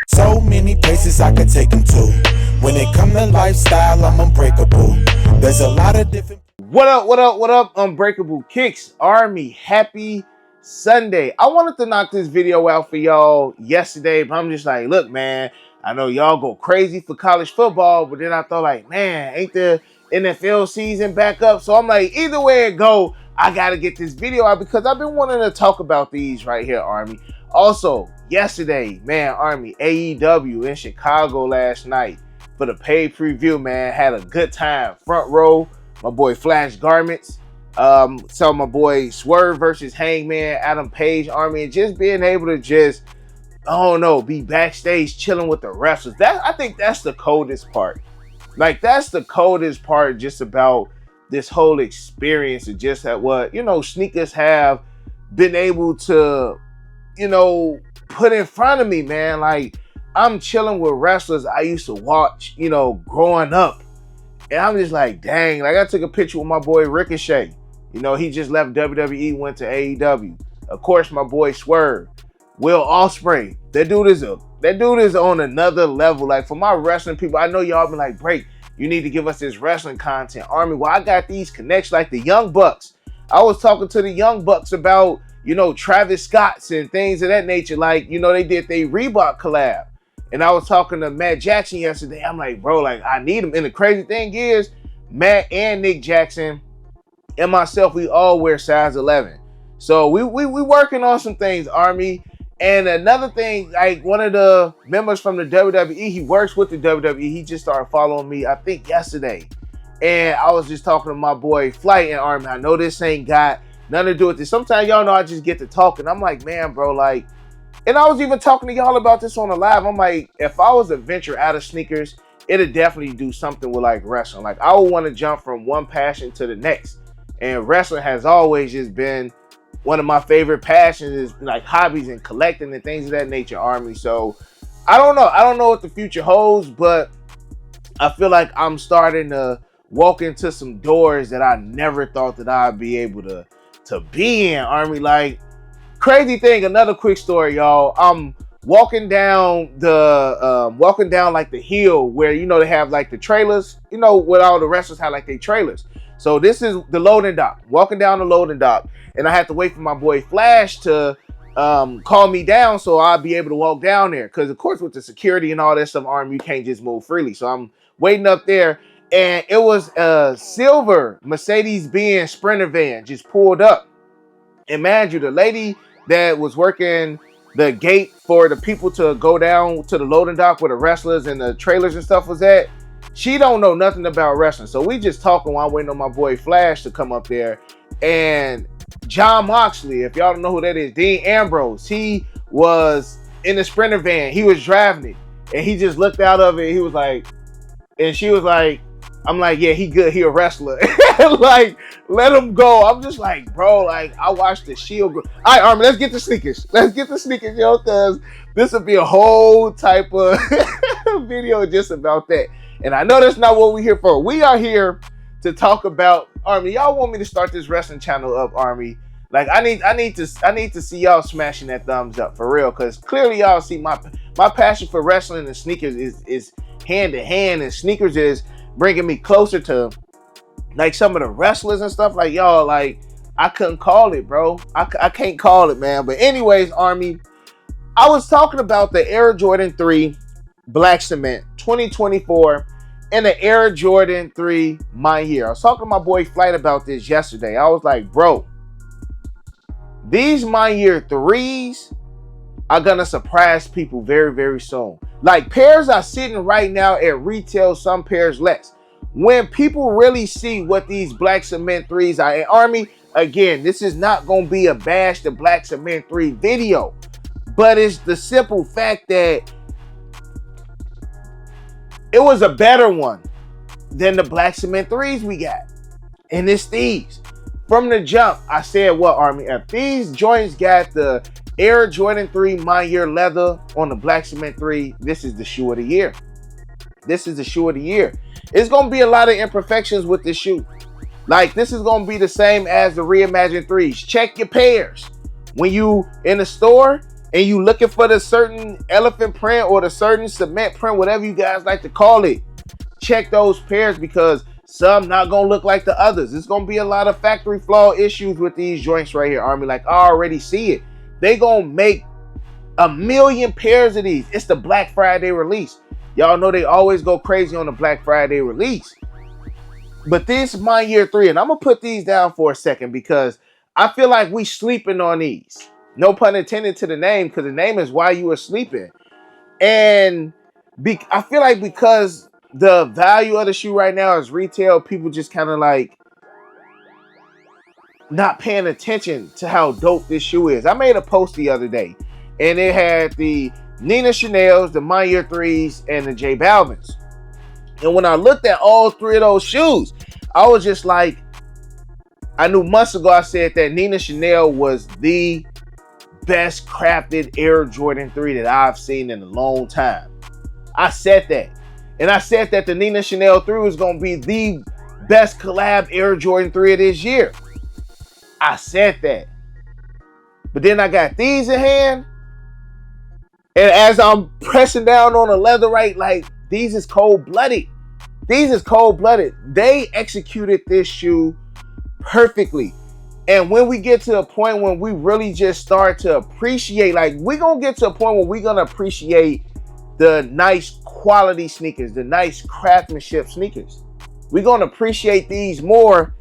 So many places I could take them to. When it come to lifestyle, I'm unbreakable. There's a lot of different... What up, what up, what up, Unbreakable Kicks Army? Happy Sunday. I wanted to knock this video out for y'all yesterday, but I'm just like, look, man, I know y'all go crazy for college football, but then I thought like, man, ain't the NFL season back up? So I'm like, either way it go, I got to get this video out because I've been wanting to talk about these right here, Army. Also, yesterday, man, Army, AEW in Chicago last night for the paid preview, man, had a good time. Front row, my boy Flash Garments, saw my boy Swerve versus Hangman, Adam Page, Army, and just being able to just, I don't know, be backstage chilling with the wrestlers. I think that's the coldest part. Like, that's the coldest part just about this whole experience and just at what, sneakers have been able to, put in front of me, man. Like, I'm chilling with wrestlers I used to watch, growing up. And I'm just like, dang, like I took a picture with my boy Ricochet. He just left WWE, went to AEW. Of course, my boy Swerve, Will Ospreay. That dude is on another level. Like, for my wrestling people, I know y'all been like, Break, you need to give us this wrestling content, Army. Well, I got these connections like the Young Bucks. I was talking to the Young Bucks about, Travis Scott's and things of that nature. Like, they did their Reebok collab. And I was talking to Matt Jackson yesterday. I'm like, bro, like, I need him. And the crazy thing is, Matt and Nick Jackson and myself, we all wear size 11. So we working on some things, Army. And another thing, like one of the members from the WWE, he works with the WWE. He just started following me, I think, yesterday. And I was just talking to my boy Flight and Army. I know this ain't got nothing to do with this. Sometimes y'all know I just get to talking. I'm like, man, bro, like, and I was even talking to y'all about this on the live. I'm like, if I was to venture out of sneakers, it'd definitely do something with like wrestling. Like, I would want to jump from one passion to the next. And wrestling has always just been one of my favorite passions, is like hobbies and collecting and things of that nature, Army. So I don't know. I don't know what the future holds, but I feel like I'm starting to walk into some doors that I never thought that I'd be able to be in, Army. Like, crazy thing, another quick story, y'all. I'm walking down like the hill where, they have like the trailers, where all the wrestlers have like their trailers. So this is the loading dock, walking down the loading dock. And I had to wait for my boy Flash to call me down so I'll be able to walk down there. Because, of course, with the security and all that stuff, Army, you can't just move freely. So I'm waiting up there. And it was a silver Mercedes-Benz Sprinter van just pulled up. And mind you, the lady that was working the gate for the people to go down to the loading dock where the wrestlers and the trailers and stuff was at, she don't know nothing about wrestling. So we just talking while I'm waiting on my boy Flash to come up there. And John Moxley, if y'all don't know who that is, Dean Ambrose, he was in the Sprinter van. He was driving it. And he just looked out of it. He was like, and she was like, I'm like, yeah, he good. He a wrestler. Like, let him go. I'm just like, bro, like, I watched the Shield. All right, Armin, let's get the sneakers. Let's get the sneakers, yo, because this will be a whole type of video just about that. And I know that's not what we're here for. We are here to talk about, Army. Y'all want me to start this wrestling channel up, Army? Like, I need to see y'all smashing that thumbs up for real, because clearly y'all see my passion for wrestling and sneakers is hand to hand, and sneakers is bringing me closer to like some of the wrestlers and stuff. Like, y'all, like, I couldn't call it, bro. I can't call it, man. But anyways, Army, I was talking about the Air Jordan 3 Black Cement 2024 and the Air Jordan 3 My Year. I was talking to my boy Flight about this yesterday. I was like, bro, these My Year 3s are gonna surprise people very, very soon. Like, pairs are sitting right now at retail, some pairs less. When people really see what these Black Cement 3s are, and Army, again, this is not gonna be a bash the Black Cement 3 video, but it's the simple fact that it was a better one than the Black Cement 3s we got. And it's these. From the jump, I said, what, Army? If these joints got the Air Jordan 3 My Year leather on the Black Cement 3, this is the shoe of the year. This is the shoe of the year. It's going to be a lot of imperfections with this shoe. Like, this is going to be the same as the Reimagined 3s. Check your pairs. When you in the store, and you looking for the certain elephant print or the certain cement print, whatever you guys like to call it, check those pairs because some not gonna look like the others. It's gonna be a lot of factory flaw issues with these joints right here, Army. Like, I already see it. They gonna make 1,000,000 pairs of these. It's the Black Friday release. Y'all know they always go crazy on the Black Friday release. But this is my year 3, and I'm gonna put these down for a second because I feel like we sleeping on these. No pun intended to the name, because the name is why you are sleeping. And I feel like because the value of the shoe right now is retail, people just kind of like not paying attention to how dope this shoe is. I made a post the other day, and it had the Nina Chanel's, the My Year 3s, and the J Balvin's. And when I looked at all 3 of those shoes, I was just like, I knew months ago I said that Nina Chanel was the best crafted Air Jordan 3 that I've seen in a long time. I said that. And I said that the Nina Chanel 3 was going to be the best collab Air Jordan 3 of this year. I said that. But then I got these in hand. And as I'm pressing down on the leather, right, like, these is cold-blooded. These is cold-blooded. They executed this shoe perfectly. And when we get to a point when we really just start to appreciate, like, we're going to get to a point where we're going to appreciate the nice quality sneakers, the nice craftsmanship sneakers. We're going to appreciate these more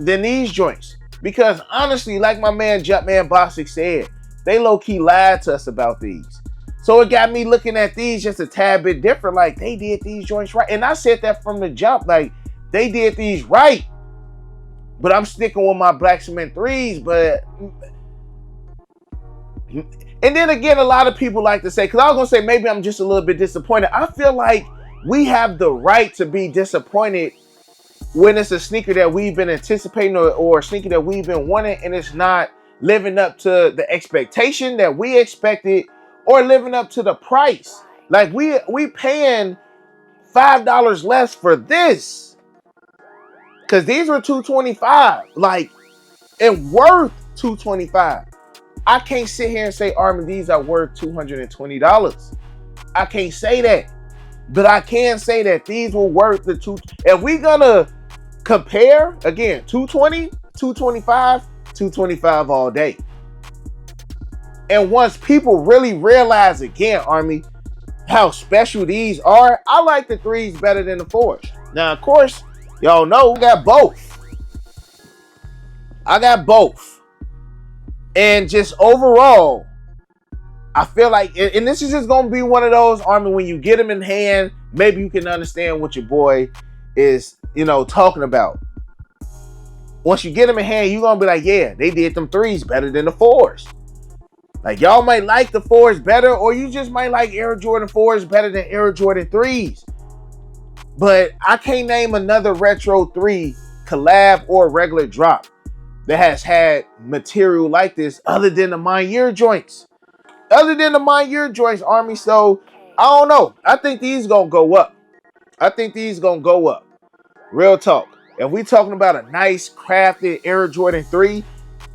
than these joints. Because honestly, like my man Jumpman Boxic said, they low-key lied to us about these. So it got me looking at these just a tad bit different. Like, they did these joints right. And I said that from the jump. Like, they did these right. But I'm sticking with my black cement 3s. But, and then again, a lot of people like to say, because I was going to say maybe I'm just a little bit disappointed. I feel like we have the right to be disappointed when it's a sneaker that we've been anticipating or a sneaker that we've been wanting and it's not living up to the expectation that we expected or living up to the price. Like, we paying $5 less for this because these were $225, like, and worth $225. I can't sit here and say, Armin, these are worth $220. I can't say that, but I can say that these were worth the two. If we gonna compare, again, 220, 225, 225 all day. And once people really realize again, Army, how special these are, I like the 3s better than the 4s. Now, of course, y'all know I got both. I got both. And just overall, I feel like, and this is just going to be one of those, Army, when you get them in hand, maybe you can understand what your boy is, talking about. Once you get them in hand, you're going to be like, yeah, they did them 3s better than the 4s. Like, y'all might like the 4s better, or you just might like Air Jordan 4s better than Air Jordan 3s. But I can't name another Retro 3 collab or regular drop that has had material like this other than the My Year joints. Army. So, I don't know. I think these going to go up. Real talk. If we talking about a nice crafted Air Jordan 3,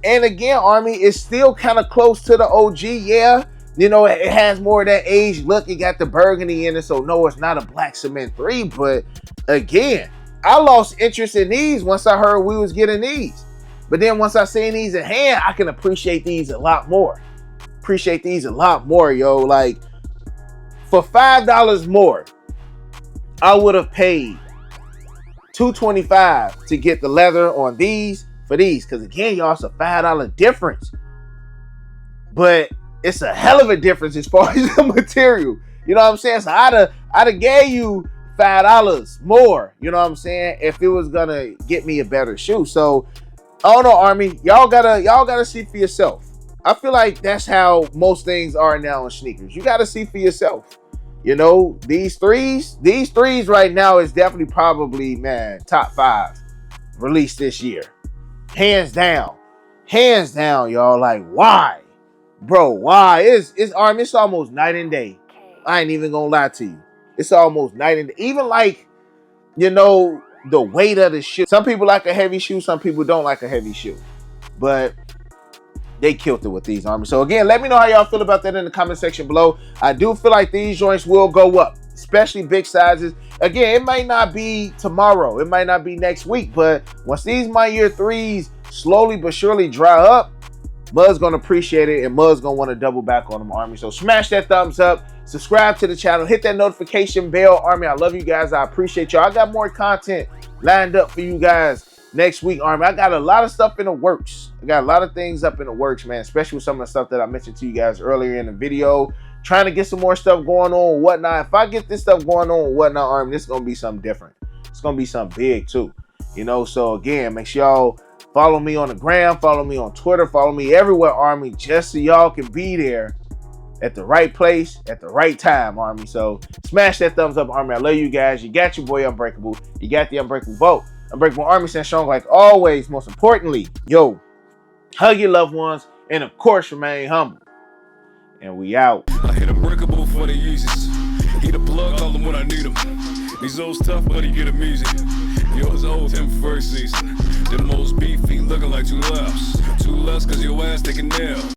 and again, Army, it's still kind of close to the OG, yeah. It has more of that age look. It got the burgundy in it, so no, it's not a black cement 3. But again, I lost interest in these once I heard we was getting these. But then once I seen these in hand, I can appreciate these a lot more. Yo. Like, for $5 more, I would have paid $225 to get the leather on these for these. Because again, y'all, it's a $5 difference. But it's a hell of a difference as far as the material. You know what I'm saying? So I'd have gave you $5 more, you know what I'm saying, if it was gonna get me a better shoe. So I don't know, Army. Y'all gotta see for yourself. I feel like that's how most things are now in sneakers. You gotta see for yourself. These threes right now is definitely probably, man, top 5 released this year. Hands down, y'all. Like, why? Bro, why? It's Army, it's almost night and day. I ain't even gonna lie to you. It's almost night and day. Even like, the weight of the shoe. Some people like a heavy shoe, some people don't like a heavy shoe. But They killed it with these, Army. So again, let me know how y'all feel about that in the comment section below. I do feel like these joints will go up, especially big sizes. Again, it might not be tomorrow, it might not be next week, but once these My Year 3s slowly but surely dry up, Mud's gonna appreciate it, and Mud's gonna want to double back on them, Army. So smash that thumbs up, subscribe to the channel, hit that notification bell, Army. I love you guys. I appreciate y'all. I got more content lined up for you guys next week, Army. I got a lot of stuff in the works. I got a lot of things up in the works, man, especially with some of the stuff that I mentioned to you guys earlier in the video. Trying to get some more stuff going on and whatnot. If I get this stuff going on and whatnot, Army, this is gonna be something different. It's gonna be something big too, you know. So again, make sure y'all follow me on the gram, follow me on Twitter, follow me everywhere, Army, just so y'all can be there at the right place at the right time, Army. So smash that thumbs up, Army. I love you guys. You got your boy Unbreakable. You got the Unbreakable vote. Unbreakable Army stands strong like always. Most importantly, yo, hug your loved ones, and of course, remain humble. And we out. I hit Unbreakable for the Yeezys. Eat a plug, call them when I need them. These old tough, but he get them easy. Yours old him first season. The most beefy, looking like 2 laughs. 2 less, cause your ass taking nail.